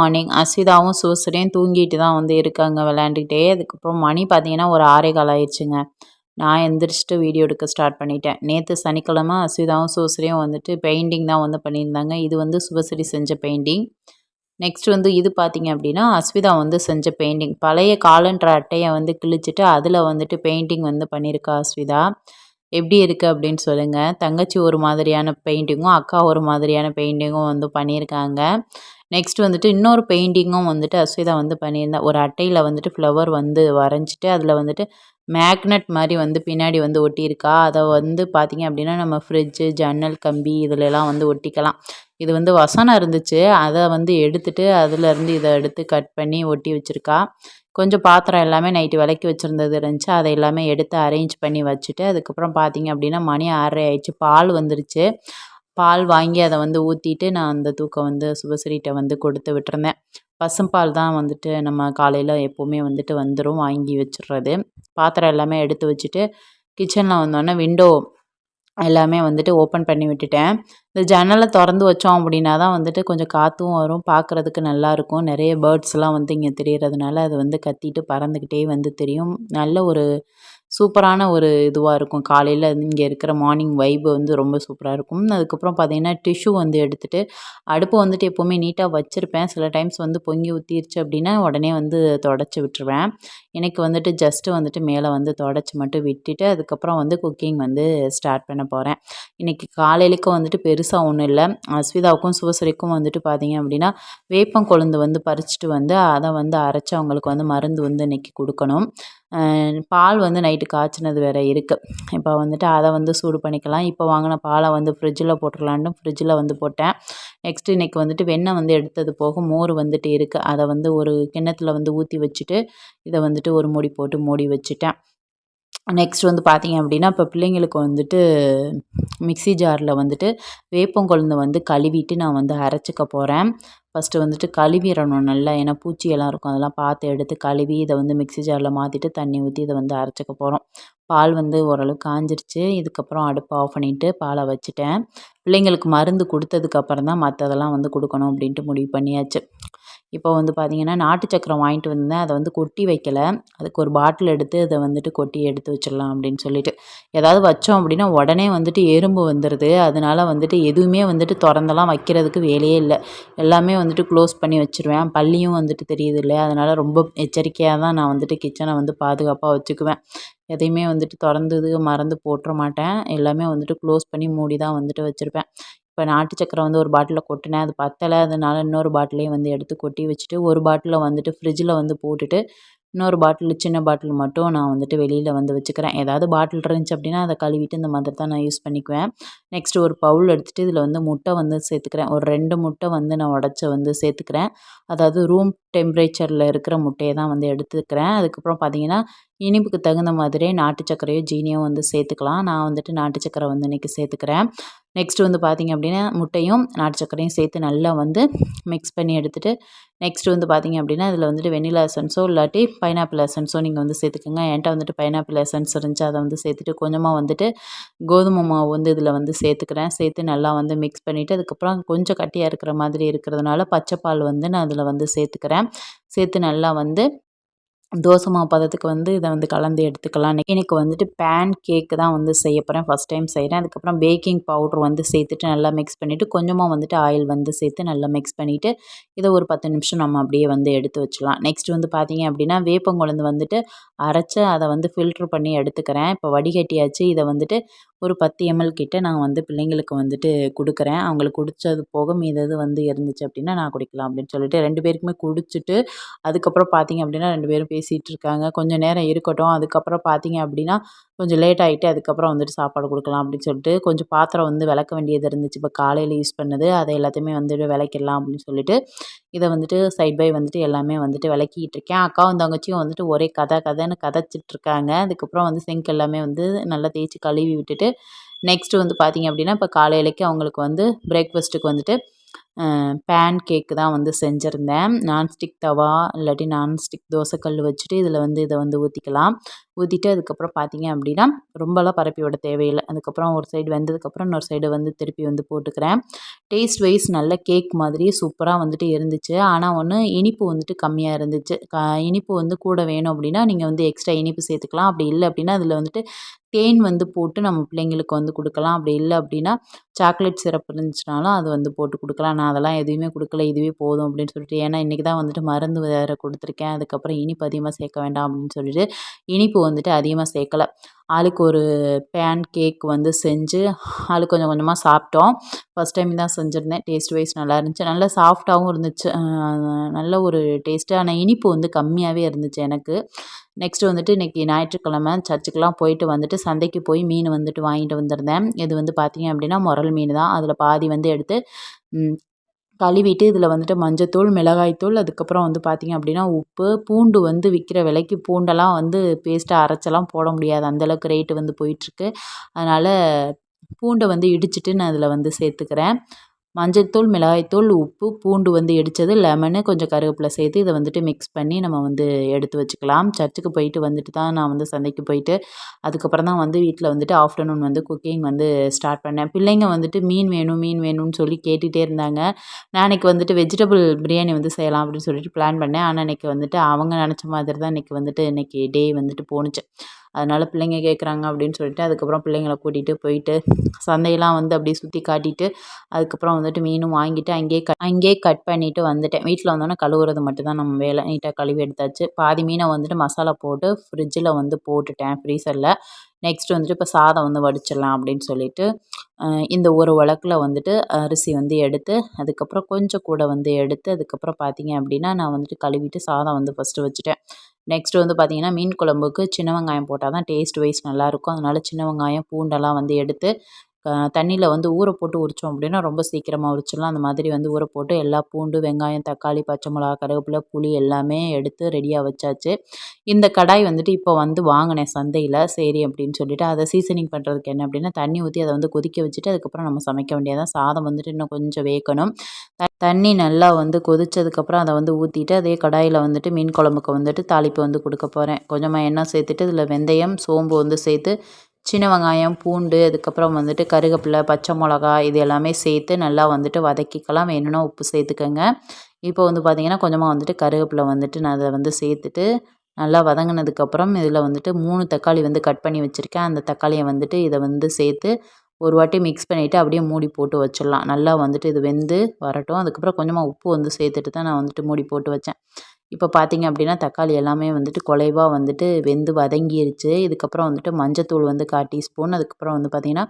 Morning. அஸ்விதாவும் சுவஸ்ரீயும் தூங்கிட்டு தான் வந்து இருக்காங்க விளையாண்டுக்கிட்டே. அதுக்கப்புறம் மணி பார்த்தீங்கன்னா ஒரு 6:15 ஆயிடுச்சுங்க. நான் எந்திரிச்சுட்டு வீடியோ எடுக்க ஸ்டார்ட் பண்ணிட்டேன். நேற்று சனிக்கிழமை அஸ்விதாவும் சுவஸ்ரீயும் வந்துட்டு பெயிண்டிங் தான் வந்து பண்ணியிருந்தாங்க. இது வந்து சுவஸ்ரீ செஞ்ச பெயிண்டிங். நெக்ஸ்ட் வந்து இது பார்த்தீங்க அப்படின்னா அஸ்விதா வந்து செஞ்ச பெயிண்டிங். பழைய காலண்டர் அட்டையை வந்து கிழிச்சிட்டு அதில் வந்துட்டு பெயிண்டிங் வந்து பண்ணியிருக்கா அஸ்விதா. எப்படி இருக்குது அப்படின்னு சொல்லுங்கள். தங்கச்சி ஒரு மாதிரியான பெயிண்டிங்கும், அக்கா ஒரு மாதிரியான பெயிண்டிங்கும் வந்து பண்ணியிருக்காங்க. நெக்ஸ்ட் வந்துட்டு இன்னொரு பெயிண்டிங்கும் வந்துட்டு அஸ்விதா வந்து பண்ணியிருந்தா. ஒரு அட்டையில் வந்துட்டு ஃப்ளவர் வந்து வரைஞ்சிட்டு அதில் வந்துட்டு மேக்னெட் மாதிரி வந்து பின்னாடி வந்து ஒட்டியிருக்கா. அதை வந்து பார்த்திங்க அப்படின்னா நம்ம ஃப்ரிட்ஜு, ஜன்னல் கம்பி இதுலலாம் வந்து ஒட்டிக்கலாம். இது வந்து வசனம் இருந்துச்சு. அதை வந்து எடுத்துட்டு அதுலேருந்து இதை எடுத்து கட் பண்ணி ஒட்டி வச்சுருக்கா. கொஞ்சம் பாத்திரம் எல்லாமே நைட்டு விளக்கி வச்சுருந்தது இருந்துச்சு. அதை எல்லாமே எடுத்து அரேஞ்ச் பண்ணி வச்சுட்டு அதுக்கப்புறம் பார்த்திங்க அப்படின்னா மணி 6:30 ஆயிடுச்சு. பால் வந்துருச்சு. பால் வாங்கி அதை வந்து ஊற்றிட்டு நான் அந்த தூக்கம் வந்து சுபஸ்ரீட்ட வந்து கொடுத்து விட்டுருந்தேன். பசும்பால் தான் வந்துட்டு நம்ம காலையில் எப்போவுமே வந்துட்டு வந்துடும் வாங்கி வச்சுடுறது. பாத்திரம் எல்லாமே எடுத்து வச்சுட்டு கிச்சனில் வந்தோடனே விண்டோ எல்லாமே வந்துட்டு ஓப்பன் பண்ணி விட்டுட்டேன். இந்த ஜன்னலை திறந்து வச்சோம் அப்படின்னா தான் வந்துட்டு கொஞ்சம் காற்றும் வரும், பார்க்குறதுக்கு நல்லாயிருக்கும். நிறைய பேர்ட்ஸ்லாம் வந்து இங்கே திரியறதுனால அது வந்து கத்திட்டு பறந்துக்கிட்டே வந்து திரியும். நல்ல ஒரு சூப்பரான ஒரு இதுவாக இருக்கும். காலையில் இங்கே இருக்கிற மார்னிங் வைப் வந்து ரொம்ப சூப்பராக இருக்கும். அதுக்கப்புறம் பார்த்தீங்கன்னா டிஷ்யூ வந்து எடுத்துகிட்டு அடுப்பு வந்துட்டு எப்போவுமே நீட்டாக வச்சுருப்பேன். சில டைம்ஸ் வந்து பொங்கி ஊற்றிருச்சு அப்படின்னா உடனே வந்து தொடச்சி விட்டுருவேன். எனக்கு வந்துட்டு ஜஸ்ட்டு வந்துட்டு மேலே வந்து தொடச்சி மட்டும் விட்டுட்டு அதுக்கப்புறம் வந்து குக்கிங் வந்து ஸ்டார்ட் பண்ண போகிறேன். இன்றைக்கி காலையிலக்கும் வந்துட்டு பெருசாக ஒன்றும் இல்லை. அஸ்விதாவுக்கும் சுவஸ்ரீக்கும் வந்துட்டு பார்த்தீங்க அப்படின்னா வேப்பங்கொழுந்து வந்து பறிச்சுட்டு வந்து அதை வந்து அரைச்சி அவங்களுக்கு வந்து மருந்து வந்து இன்றைக்கி கொடுக்கணும். பால் வந்து நைட்டு காய்ச்சினது வேறு இருக்குது. இப்போ வந்துட்டு அதை வந்து சூடு பண்ணிக்கலாம். இப்போ வாங்கின பாலை வந்து ஃப்ரிட்ஜில் போட்டுடலான்ட்டு ஃப்ரிட்ஜில் வந்து போட்டேன். நெக்ஸ்ட்டு இன்றைக்கி வந்துட்டு வெண்ணெய் வந்து எடுத்தது போக மோர் வந்துட்டு இருக்குது. அதை வந்து ஒரு கிண்ணத்தில் வந்து ஊற்றி வச்சுட்டு இதை வந்துட்டு ஒரு மூடி போட்டு மூடி வச்சுட்டேன். நெக்ஸ்ட் வந்து பார்த்தீங்க அப்படின்னா இப்போ பிள்ளைங்களுக்கு வந்துட்டு மிக்ஸி ஜாரில் வந்துட்டு வேப்பங்கொழுந்தை வந்து கழுவிட்டு நான் வந்து அரைச்சிக்க போகிறேன். ஃபஸ்ட்டு வந்துட்டு கழுவிடணும் நல்லா. ஏன்னா பூச்சியெல்லாம் இருக்கும். அதெல்லாம் பார்த்து எடுத்து கழுவி இதை வந்து மிக்ஸி ஜாரில் மாற்றிட்டு தண்ணி ஊற்றி இதை வந்து அரைச்சிக்க போகிறோம். பால் வந்து ஓரளவுக்கு காஞ்சிருச்சு. இதுக்கப்புறம் அடுப்பை ஆஃப் பண்ணிவிட்டு பாலை வச்சுட்டேன். பிள்ளைங்களுக்கு மருந்து கொடுத்ததுக்கப்புறம் தான் மற்றதெல்லாம் வந்து கொடுக்கணும் அப்படின்ட்டு முடிவு பண்ணியாச்சு. இப்போ வந்து பார்த்திங்கன்னா நாட்டு சக்கரை வாங்கிட்டு வந்தேன். அதை வந்து கொட்டி வைக்கல. அதுக்கு ஒரு பாட்டில் எடுத்து அதை வந்துட்டு கொட்டி எடுத்து வச்சிடலாம் அப்படின்னு சொல்லிட்டு. ஏதாவது வச்சோம் அப்படின்னா உடனே வந்துட்டு எறும்பு வந்துடுது. அதனால வந்துட்டு எதுவுமே வந்துட்டு திறந்தெல்லாம் வைக்கிறதுக்கு வேலையே இல்லை. எல்லாமே வந்துட்டு க்ளோஸ் பண்ணி வச்சுருவேன். பல்லியும் வந்துட்டு தெரியுது இல்லையா, அதனால் ரொம்ப எச்சரிக்கையாக தான் நான் வந்துட்டு கிச்சனை வந்து பாதுகாப்பாக வச்சுக்குவேன். எதையுமே வந்துட்டு திறந்தது மறந்து போட்டுற மாட்டேன். எல்லாமே வந்துட்டு க்ளோஸ் பண்ணி மூடி தான் வந்துட்டு வச்சுருப்பேன். இப்போ நாட்டு சக்கரை வந்து ஒரு பாட்டிலில் கொட்டினேன். அது பத்தலை. அதனால இன்னொரு பாட்டிலையும் வந்து எடுத்து கொட்டி வச்சுட்டு ஒரு பாட்டிலை வந்துட்டு ஃப்ரிட்ஜில் வந்து போட்டுட்டு இன்னொரு பாட்டில் சின்ன பாட்டில் மட்டும் நான் வந்துட்டு வெளியில் வந்து வச்சுக்கிறேன். ஏதாவது பாட்டில் இருந்துச்சு அப்படின்னா அதை கழுவிட்டு இந்த மாதிரி தான் நான் யூஸ் பண்ணிக்குவேன். நெக்ஸ்ட்டு ஒரு பவுல் எடுத்துகிட்டு இதில் வந்து முட்டை வந்து சேர்த்துக்கிறேன். ஒரு 2 முட்டை வந்து நான் உடச்சி வந்து சேர்த்துக்கிறேன். அதாவது ரூம் டெம்பரேச்சரில் இருக்கிற முட்டையை தான் வந்து எடுத்துக்கிறேன். அதுக்கப்புறம் பார்த்தீங்கன்னா இனிப்புக்கு தகுந்த மாதிரியே நாட்டு சர்க்கரையோ ஜீனியோ வந்து சேர்த்துக்கலாம். நான் வந்துட்டு நாட்டு சர்க்கரை வந்து இன்றைக்கி சேர்த்துக்கிறேன். நெக்ஸ்ட்டு வந்து பார்த்திங்க அப்படின்னா முட்டையும் நாட்டு சர்க்கரையும் சேர்த்து நல்லா வந்து மிக்ஸ் பண்ணி எடுத்துகிட்டு நெக்ஸ்ட்டு வந்து பார்த்திங்க அப்படின்னா இதில் வந்துட்டு வெண்ணிலா எசன்ஸோ இல்லாட்டி பைனாப்பிள் எசன்ஸோ நீங்கள் வந்து சேர்த்துக்கோங்க. என்கிட்ட வந்துட்டு பைனாப்பிள் எசன்ஸ் இருந்துச்சு. அதை வந்து சேர்த்துட்டு கொஞ்சமாக வந்துட்டு கோதுமை மாவு வந்து இதில் வந்து சேர்த்துக்கிறேன். சேர்த்து நல்லா வந்து மிக்ஸ் பண்ணிவிட்டு அதுக்கப்புறம் கொஞ்சம் கட்டியாக இருக்கிற மாதிரி இருக்கிறதுனால பச்சை பால் வந்து நான் அதில் வந்து சேர்த்துக்கிறேன். சேர்த்து நல்லா வந்து தோசை மாவு பதத்துக்கு வந்து இதை வந்து கலந்து எடுத்துக்கலாம். எனக்கு வந்துட்டு பேன் கேக்கு தான் வந்து செய்ய போகிறேன். ஃபஸ்ட் டைம் செய்கிறேன். அதுக்கப்புறம் பேக்கிங் பவுட்ரு வந்து சேர்த்துட்டு நல்லா மிக்ஸ் பண்ணிவிட்டு கொஞ்சமாக வந்துட்டு ஆயில் வந்து சேர்த்து நல்லா மிக்ஸ் பண்ணிவிட்டு இதை ஒரு 10 நிமிஷம் நம்ம அப்படியே வந்து எடுத்து வச்சுக்கலாம். நெக்ஸ்ட் வந்து பார்த்திங்க அப்படின்னா வேப்பங்கொழுந்து வந்துட்டு அரைச்சி அதை வந்து ஃபில்ட்ரு பண்ணி எடுத்துக்கிறேன். இப்போ வடிகட்டியாச்சு. இதை வந்துட்டு ஒரு 10 ml கிட்ட நான் வந்து பிள்ளைங்களுக்கு வந்துட்டு கொடுக்குறேன். அவங்களுக்கு குடித்தது போக மீதது வந்து இருந்துச்சு அப்படின்னா நான் குடிக்கலாம் அப்படின்னு சொல்லிட்டு 2 பேருக்குமே குடிச்சிட்டு அதுக்கப்புறம் பார்த்திங்க அப்படின்னா 2 பேரும் பேசிகிட்டு இருக்காங்க. கொஞ்சம் நேரம் இருக்கட்டும். அதுக்கப்புறம் பார்த்திங்க அப்படின்னா கொஞ்சம் லேட் ஆகிட்டு அதுக்கப்புறம் வந்துட்டு சாப்பாடு கொடுக்கலாம் அப்படின்னு சொல்லிட்டு கொஞ்சம் பாத்திரம் வந்து விளக்க வேண்டியது இருந்துச்சு. இப்போ காலையில் யூஸ் பண்ணது அதை எல்லாத்தையுமே வந்துட்டு விளக்கிடலாம் அப்படின்னு சொல்லிட்டு இதை வந்துட்டு சைட் பை வந்துட்டு எல்லாமே வந்துட்டு விளக்கிட்டு இருக்கேன். அக்காவும் தங்கச்சியும் வந்துட்டு ஒரே கதைன்னு கதைச்சிட்டு இருக்காங்க. அதுக்கப்புறம் வந்து சிங்க் எல்லாமே வந்து நல்லா தேய்ச்சி கழுவி விட்டுட்டு நெக்ஸ்ட்டு வந்து பார்த்திங்க அப்படின்னா இப்போ காலையிலக்கு அவங்களுக்கு வந்து பிரேக்ஃபாஸ்ட்டுக்கு வந்துட்டு பேன் கேக்கு தான் வந்து செஞ்சுருந்தேன். நான்ஸ்டிக் தவா இல்லாட்டி நான்ஸ்டிக் தோசைக்கல் வச்சுட்டு இதில் வந்து இதை வந்து ஊற்றிக்கலாம். ஊற்றிட்டு அதுக்கப்புறம் பார்த்திங்க அப்படின்னா ரொம்பலாம் பரப்பி விட தேவையில்லை. அதுக்கப்புறம் ஒரு சைடு வெந்ததுக்கப்புறம் இன்னொரு சைடு வந்து திருப்பி வந்து போட்டுக்கிறேன். டேஸ்ட் வைஸ் நல்ல கேக் மாதிரி சூப்பராக வந்துட்டு இருந்துச்சு. ஆனால் ஒன்று இனிப்பு வந்துட்டு கம்மியாக இருந்துச்சு. இனிப்பு வந்து கூட வேணும் அப்படின்னா நீங்கள் வந்து எக்ஸ்ட்ரா இனிப்பு சேர்த்துக்கலாம். அப்படி இல்லை அப்படின்னா அதில் வந்துட்டு தேன் வந்து போட்டு நம்ம பிள்ளைங்களுக்கு வந்து கொடுக்கலாம். அப்படி இல்லை அப்படின்னா சாக்லேட் சிரப் இருந்துச்சுனாலும் அது வந்து போட்டு கொடுக்கலாம். நான் அதெல்லாம் எதுவுமே கொடுக்கல. இதுவே போதும் அப்படின்னு சொல்லிட்டு. ஏன்னா இன்றைக்கி தான் வந்துட்டு மருந்து வேறு கொடுத்துருக்கேன். அதுக்கப்புறம் இனிப்பு அதிகமாக சேர்க்க வேண்டாம் அப்படின்னு சொல்லிட்டு இனிப்பு வந்துட்டு அதிகமாக சேர்க்கல. ஆளுக்கு ஒரு பேன் கேக் வந்து செஞ்சு ஆளுக்கு கொஞ்சம் கொஞ்சமாக சாப்பிட்டோம். ஃபஸ்ட் டைம் தான் செஞ்சுருந்தேன். டேஸ்ட் வைஸ் நல்லா இருந்துச்சு. நல்லா சாஃப்டாகவும் இருந்துச்சு. நல்ல ஒரு டேஸ்ட்டு. ஆனால் இனிப்பு வந்து கம்மியாகவே இருந்துச்சு எனக்கு. நெக்ஸ்ட்டு வந்துட்டு இன்றைக்கி ஞாயிற்றுக்கிழமை சர்ச்சுக்கெலாம் போயிட்டு வந்துட்டு சந்தைக்கு போய் மீன் வந்துட்டு வாங்கிட்டு வந்திருந்தேன். இது வந்து பார்த்திங்க அப்படின்னா முரல் மீன் தான். அதில் பாதி வந்து எடுத்து கழுவிட்டு இதில் வந்துட்டு மஞ்சத்தூள், மிளகாய்த்தூள், அதுக்கப்புறம் வந்து பார்த்திங்க அப்படின்னா உப்பு, பூண்டு வந்து விற்கிற விலைக்கு பூண்டெல்லாம் வந்து பேஸ்ட்டாக அரைச்செல்லாம் போட முடியாது. அந்தளவுக்கு ரேட்டு வந்து போயிட்டுருக்கு. அதனால் பூண்டை வந்து இடிச்சிட்டு நான் இதில் வந்து சேர்த்துக்கிறேன். மஞ்சள்தூள், மிளகாய்த்தூள், உப்பு, பூண்டு வந்து இடித்தது, லெமனு, கொஞ்சம் கருவேப்பிலை சேர்த்து இதை வந்துட்டு மிக்ஸ் பண்ணி நம்ம வந்து எடுத்து வச்சுக்கலாம். சர்ச்சுக்கு போயிட்டு வந்துட்டு தான் நான் வந்து சந்தைக்கு போயிட்டு அதுக்கப்புறம் தான் வந்து வீட்டில் வந்துட்டு ஆஃப்டர்நூன் வந்து குக்கிங் வந்து ஸ்டார்ட் பண்ணேன். பிள்ளைங்க வந்துட்டு மீன் வேணும் மீன் வேணும்னு சொல்லி கேட்டுகிட்டே இருந்தாங்க. நான் இன்றைக்கி வந்துட்டு வெஜிடபிள் பிரியாணி வந்து செய்யலாம் அப்படின்னு சொல்லிட்டு பிளான் பண்ணேன். ஆனால் இன்றைக்கி வந்துட்டு அவங்க நினச்ச மாதிரி தான் இன்றைக்கி டே வந்துட்டு போணுச்சு. அதனால் பிள்ளைங்க கேட்குறாங்க அப்படின்னு சொல்லிட்டு அதுக்கப்புறம் பிள்ளைங்கள கூட்டிகிட்டு போயிட்டு சந்தையெல்லாம் வந்து அப்படியே சுற்றி காட்டிட்டு அதுக்கப்புறம் வந்துட்டு மீனும் வாங்கிட்டு அங்கேயே கட் பண்ணிவிட்டு வந்துட்டேன். வீட்டில் வந்தோடனே கழுவுறது மட்டும் தான் நம்ம வேலை. நீட்டாக கழுவி எடுத்தாச்சு. பாதி மீனை வந்துட்டு மசாலா போட்டு ஃப்ரிட்ஜில் வந்து போட்டுட்டேன் ஃப்ரீசரில். நெக்ஸ்ட் வந்துட்டு இப்போ சாதம் வந்து வடிச்சிடலாம் அப்படின்னு சொல்லிட்டு இந்த ஒரு உலக்கில் வந்துட்டு அரிசி வந்து எடுத்து அதுக்கப்புறம் கொஞ்சம் கூட வந்து எடுத்து அதுக்கப்புறம் பார்த்திங்க அப்படின்னா நான் வந்துட்டு கழுவிட்டு சாதம் வந்து ஃபஸ்ட்டு வச்சுட்டேன். நெக்ஸ்ட்டு வந்து பார்த்திங்கன்னா மீன் குழம்புக்கு சின்ன வெங்காயம் போட்டால் தான் டேஸ்ட் வைஸ் நல்லாயிருக்கும். அதனால் சின்ன வெங்காயம் பூண்டெல்லாம் வந்து எடுத்து தண்ணியில் வந்து ஊற போட்டு உரித்தோம் அப்படின்னா ரொம்ப சீக்கிரமாக உரிச்சிடலாம். அந்த மாதிரி வந்து ஊற போட்டு எல்லா பூண்டு, வெங்காயம், தக்காளி, பச்சை மிளகா, கருவேப்பிலை, புளி எல்லாமே எடுத்து ரெடியாக வச்சாச்சு. இந்த கடாய் வந்துட்டு இப்போ வந்து வாங்கினேன் சந்தையில். சரி அப்படின்னு சொல்லிட்டு அதை சீசனிங் பண்ணுறதுக்கு என்ன அப்படின்னா தண்ணி ஊற்றி அதை வந்து கொதிக்க வச்சுட்டு அதுக்கப்புறம் நம்ம சமைக்க வேண்டியதான். சாதம் வந்துட்டு இன்னும் கொஞ்சம் வேகணும். தண்ணி நல்லா வந்து கொதிச்சதுக்கப்புறம் அதை வந்து ஊற்றிட்டு அதே கடாயில் வந்துட்டு மீன் குழம்புக்கு வந்துட்டு தாளிப்பு வந்து கொடுக்க போகிறேன். கொஞ்சமாக எண்ணெய் சேர்த்துட்டு இதில் வெந்தயம், சோம்பு வந்து சேர்த்து சின்ன வெங்காயம், பூண்டு, அதுக்கப்புறம் வந்துட்டு கருவேப்பிலை, பச்சை மிளகா இது எல்லாமே சேர்த்து நல்லா வந்துட்டு வதக்கிக்கலாம். வேணும்னா உப்பு சேர்த்துக்கோங்க. இப்போ வந்து பார்த்திங்கன்னா கொஞ்சமாக வந்துட்டு கருவேப்பிலை வந்துட்டு நான் அதை வந்து சேர்த்துட்டு நல்லா வதங்கினதுக்கப்புறம் இதில் வந்துட்டு 3 தக்காளி வந்து கட் பண்ணி வச்சுருக்கேன். அந்த தக்காளியை வந்துட்டு இதை வந்து சேர்த்து ஒரு வாட்டி மிக்ஸ் பண்ணிவிட்டு அப்படியே மூடி போட்டு வச்சிடலாம். நல்லா வந்துட்டு இது வெந்து வரட்டும். அதுக்கப்புறம் கொஞ்சமாக உப்பு வந்து சேர்த்துட்டு தான் நான் வந்துட்டு மூடி போட்டு வச்சேன். இப்போ பார்த்திங்க அப்படின்னா தக்காளி எல்லாமே வந்துட்டு குலைவாக வந்துட்டு வெந்து வதங்கிருச்சு. இதுக்கப்புறம் வந்துட்டு மஞ்சத்தூள் வந்து 1/4 டீஸ்பூன், அதுக்கப்புறம் வந்து பார்த்திங்கன்னா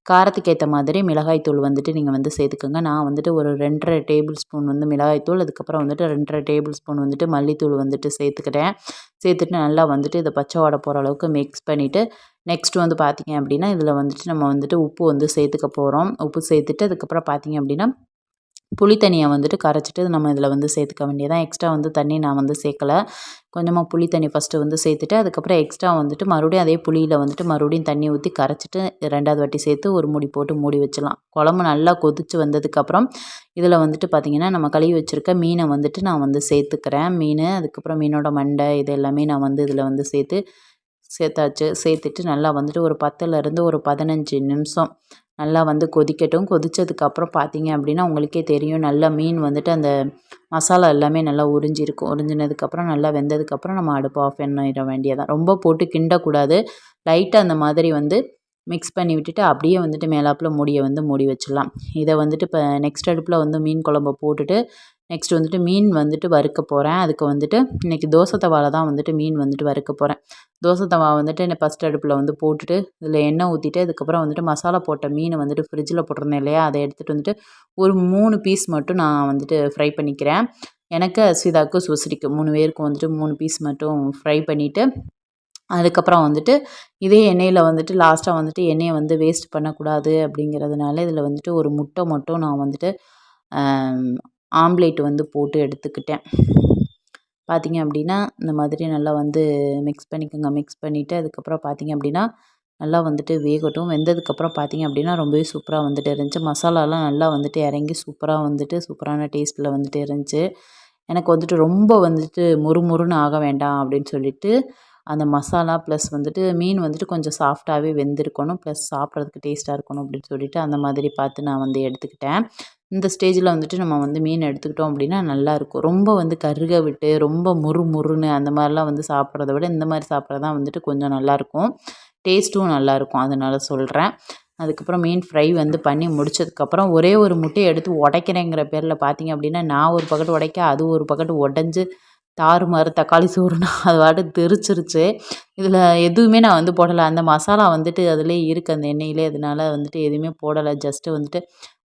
காரத்துக்கு ஏற்ற மாதிரி மிளகாய்த்தூள் வந்துட்டு நீங்கள் வந்து சேர்த்துக்கோங்க. நான் வந்துட்டு ஒரு 2 1/2 டேபிள் ஸ்பூன் வந்து மிளகாய்த்தூள், அதுக்கப்புறம் வந்துட்டு 2 1/2 டேபிள் ஸ்பூன் வந்துட்டு மல்லித்தூள் வந்துட்டு சேர்த்துக்கிறேன். சேர்த்துட்டு நல்லா வந்துட்டு இதை பச்சை வாடை போகிற அளவுக்கு மிக்ஸ் பண்ணிவிட்டு நெக்ஸ்ட் வந்து பார்த்திங்க அப்படின்னா இதில் வந்துட்டு நம்ம வந்துட்டு உப்பு வந்து சேர்த்துக்க போகிறோம். உப்பு சேர்த்துட்டு அதுக்கப்புறம் பார்த்திங்க அப்படின்னா புளி தண்ணியை வந்துட்டு கரைச்சிட்டு நம்ம இதில் வந்து சேர்த்துக்க வேண்டியதான். எக்ஸ்ட்ரா வந்து தண்ணி நான் வந்து சேர்க்கல. கொஞ்சமாக புளி தண்ணி ஃபஸ்ட்டு வந்து சேர்த்துட்டு அதுக்கப்புறம் எக்ஸ்ட்ரா வந்துட்டு மறுபடியும் அதே புளியில் வந்துட்டு மறுபடியும் தண்ணி ஊற்றி கரைச்சிட்டு 2வது வாட்டி சேர்த்து ஒரு மூடி போட்டு மூடி வச்சிடலாம். குழம்பு நல்லா கொதித்து வந்ததுக்கப்புறம் இதில் வந்துட்டு பார்த்திங்கன்னா நம்ம கழுவி வச்சுருக்க மீனை வந்துட்டு நான் வந்து சேர்த்துக்கிறேன். அதுக்கப்புறம் மீனோட மண்டை இது எல்லாமே நான் வந்து இதில் வந்து சேர்த்தாச்சு. சேர்த்துட்டு நல்லா வந்துட்டு ஒரு 10லேருந்து ஒரு 15 நிமிஷம் நல்லா வந்து கொதிக்கட்டும். கொதித்ததுக்கப்புறம் பார்த்திங்க அப்படின்னா உங்களுக்கே தெரியும் நல்லா மீன் வந்துட்டு அந்த மசாலா எல்லாமே நல்லா உறிஞ்சிருக்கும். உறிஞ்சினதுக்கப்புறம் நல்லா வெந்ததுக்கப்புறம் நம்ம அடுப்பை ஆஃப் பண்ணிட வேண்டியதான். ரொம்ப போட்டு கிண்டக்கூடாது. லைட்டாக அந்த மாதிரி வந்து மிக்ஸ் பண்ணி விட்டுட்டு அப்படியே வந்துட்டு மேலாப்பில் மூடியை வந்து மூடி வச்சிடலாம். இதை வந்துட்டு இப்போ நெக்ஸ்ட் அடுப்பில் வந்து மீன் குழம்ப போட்டுட்டு நெக்ஸ்ட் வந்துட்டு மீன் வந்துட்டு வறுக்க போகிறேன். அதுக்கு வந்துட்டு இன்றைக்கி தோசை தவாவில் தான் வந்துட்டு மீன் வந்துட்டு வறுக்க போகிறேன். தோசை தவா வந்துட்டு நான் ஃபஸ்ட் அடுப்பில் வந்து போட்டுட்டு இதில் எண்ணெய் ஊற்றிட்டு அதுக்கப்புறம் வந்துட்டு மசாலா போட்ட மீனை வந்துட்டு ஃப்ரிட்ஜில் போட்டிருந்தேன் இல்லையா, அதை எடுத்துகிட்டு வந்துட்டு ஒரு 3 பீஸ் மட்டும் நான் வந்துட்டு ஃப்ரை பண்ணிக்கிறேன். எனக்கு அஸ்விதாவுக்கு சுசிரிக்கு 3 பேருக்கு வந்துட்டு 3 பீஸ் மட்டும் ஃப்ரை பண்ணிவிட்டு அதுக்கப்புறம் வந்துட்டு இதே எண்ணெயில் வந்துட்டு லாஸ்ட்டாக வந்துட்டு எண்ணெயை வந்து வேஸ்ட் பண்ணக்கூடாது அப்படிங்கிறதுனால இதில் வந்துட்டு ஒரு முட்டை மட்டும் நான் வந்துட்டு ஆம்லேட் வந்து போட்டு எடுத்துக்கிட்டேன். பார்த்திங்க அப்படின்னா இந்த மாதிரி நல்லா வந்து மிக்ஸ் பண்ணிக்கோங்க. மிக்ஸ் பண்ணிவிட்டு அதுக்கப்புறம் பார்த்திங்க அப்படின்னா நல்லா வந்துட்டு வேகட்டும். வெந்ததுக்கப்புறம் பார்த்திங்க அப்படின்னா ரொம்பவே சூப்பராக வந்துட்டு இருந்துச்சு. மசாலாலாம் நல்லா வந்துட்டு இறங்கி சூப்பராக வந்துட்டு சூப்பரான டேஸ்ட்டில் வந்துட்டு இருந்துச்சு. எனக்கு வந்துட்டு ரொம்ப வந்துட்டு முறுமுறுன்னு ஆக வேண்டாம் அப்படின்னு சொல்லிட்டு அந்த மசாலா ப்ளஸ் வந்துட்டு மீன் வந்துட்டு கொஞ்சம் சாஃப்டாகவே வெந்திருக்கணும். ப்ளஸ் சாப்பிட்றதுக்கு டேஸ்ட்டாக இருக்கணும் அப்படின்னு சொல்லிட்டு அந்த மாதிரி பார்த்து நான் வந்து எடுத்துக்கிட்டேன். இந்த ஸ்டேஜில் வந்துட்டு நம்ம வந்து மீன் எடுத்துக்கிட்டோம் அப்படின்னா நல்லாயிருக்கும். ரொம்ப வந்து கருக விட்டு ரொம்ப முறுன்னு அந்த மாதிரிலாம் வந்து சாப்பிட்றத விட இந்த மாதிரி சாப்பிட்றது தான் வந்துட்டு கொஞ்சம் நல்லாயிருக்கும். டேஸ்ட்டும் நல்லாயிருக்கும், அதனால சொல்கிறேன். அதுக்கப்புறம் மீன் ஃப்ரை வந்து பண்ணி முடிச்சதுக்கப்புறம் ஒரே ஒரு முட்டையை எடுத்து உடைக்கிறேங்கிற பேரில் பார்த்தீங்க அப்படின்னா, நான் ஒரு பக்கெட் உடைக்க அது ஒரு பக்கெட் உடஞ்சி தாறுமாறு தக்காளி சோறுனா அது பாட்டுக்கு தெரிச்சிருச்சு. இதில் எதுவுமே நான் வந்து போடலை. அந்த மசாலா வந்துட்டு அதிலேயே இருக்குது அந்த எண்ணெயிலே. அதனால வந்துட்டு எதுவுமே போடலை. ஜஸ்ட்டு வந்துட்டு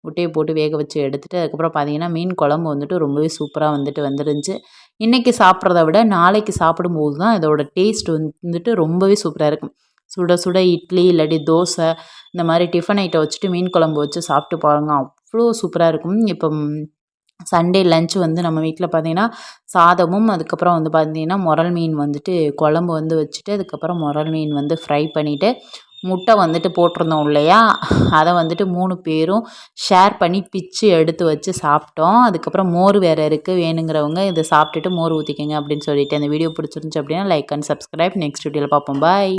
முட்டையை போட்டு வேக வச்சு எடுத்துட்டு அதுக்கப்புறம் பார்த்தீங்கன்னா, மீன் குழம்பு வந்துட்டு ரொம்பவே சூப்பராக வந்துட்டு வந்துருந்துச்சு. இன்றைக்கி சாப்பிட்றத விட நாளைக்கு சாப்பிடும்போது தான் இதோட டேஸ்ட் வந்துட்டு ரொம்பவே சூப்பராக இருக்கும். சுட சுட இட்லி இல்லாட்டி தோசை இந்த மாதிரி டிஃபன் ஐட்டம் வச்சுட்டு மீன் குழம்பு வச்சு சாப்பிட்டு பாருங்க. அவ்வளோ சூப்பராக இருக்கும். இப்போ சண்டே லஞ்ச் வந்து நம்ம வீட்டில் பார்த்தீங்கன்னா, சாதமும் அதுக்கப்புறம் வந்து பார்த்தீங்கன்னா, மொறல் மீன் வந்துட்டு குழம்பு வந்து வச்சுட்டு, அதுக்கப்புறம் மொறல் மீன் வந்து ஃப்ரை பண்ணிவிட்டு, முட்டை வந்துட்டு போட்டிருந்தோம் இல்லையா, அதை வந்துட்டு 3 பேரும் ஷேர் பண்ணி பிச்சு எடுத்து வச்சு சாப்பிட்டோம். அதுக்கப்புறம் மோர் வேறு இருக்குது. வேணுங்கிறவங்க இதை சாப்பிட்டுட்டு மோர் ஊற்றிக்கங்க அப்படின்னு சொல்லிட்டு. அந்த வீடியோ பிடிச்சிருந்துச்சு அப்படின்னா லைக் அண்ட் சப்ஸ்கிரைப். நெக்ஸ்ட் வீடியோவில் பார்ப்போம். பாய்.